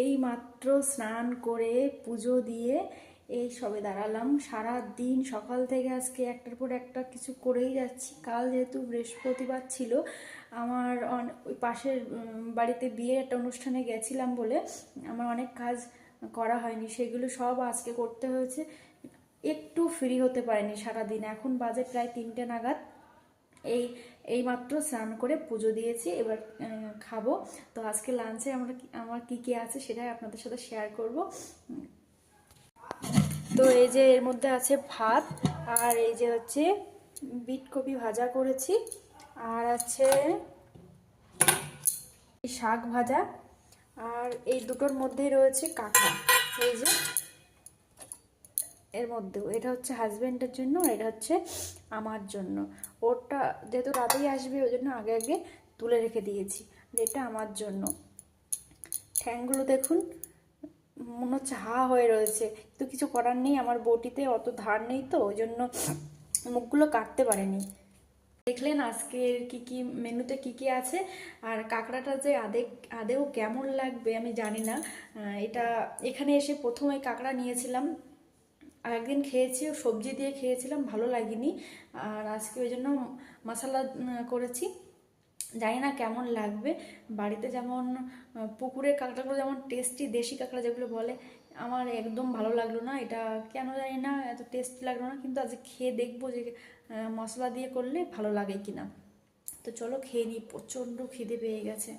এই মাত্র স্নান করে পুজো দিয়ে এই সবে দাঁড়ালাম। সারা দিন সকাল থেকে আজকে একটার পর একটা কিছু করেই যাচ্ছি। কাল যেহেতু বৃহস্পতিবার ছিল, আমার ওই পাশের বাড়িতে বিয়ে একটা অনুষ্ঠানে গেছিলাম বলে আমার অনেক কাজ করা হয়নি, সেগুলো সব আজকে করতে হয়েছে। একটু ফ্রি হতে পারিনি সারাদিন। এখন বাজে প্রায় 3টে নাগাদ। এই এইমাত্র স্নান করে পুজো দিয়েছি, এবার খাবো। তো আজকে লাঞ্চে আমার কি কি আছে সেটাই আপনাদের সাথে শেয়ার করব। তো এই যে এর মধ্যে আছে ভাত, আর এই যে হচ্ছে বিট কপি ভাজা করেছি, আর আছে শাক ভাজা, আর এই দুটোর মধ্যেই রয়েছে কাঁকড়া। এই যে এর মধ্যেও এটা হচ্ছে হাজব্যান্ডের জন্য, আর এটা হচ্ছে আমার জন্য। ওরটা যেহেতু রাতেই আসবে ওই জন্য আগে আগে তুলে রেখে দিয়েছি। এটা আমার জন্য। ঠ্যাংগুলো দেখুন, মনে হচ্ছে হা হয়ে রয়েছে, তো কিছু করার নেই। আমার বটিতে অত ধার নেই, তো ওই জন্য মুখগুলো কাটতে পারেনি। দেখলেন আজকের কি কি মেনুতে কি কি আছে। আর কাঁকড়াটা যে আদেও কেমন লাগবে আমি জানি না। এটা এখানে এসে প্রথম এই কাঁকড়া নিয়েছিলাম, আর একদিন খেয়েছি সবজি দিয়ে খেয়েছিলাম, ভালো লাগেনি। আর আজকে ওই জন্য মশলা করেছি, জানি না কেমন লাগবে। বাড়িতে যেমন পুকুরের কাঁকড়াগুলো যেমন টেস্টি, দেশি কাঁকড়া যেগুলো বলে, আমার একদম ভালো লাগলো না। এটা কেন জানি না এত টেস্টি লাগলো না, কিন্তু আজকে খেয়ে দেখবো যে মশলা দিয়ে করলে ভালো লাগে কিনা। তো চলো খেয়ে নিই, প্রচণ্ড খিদে পেয়ে গেছে।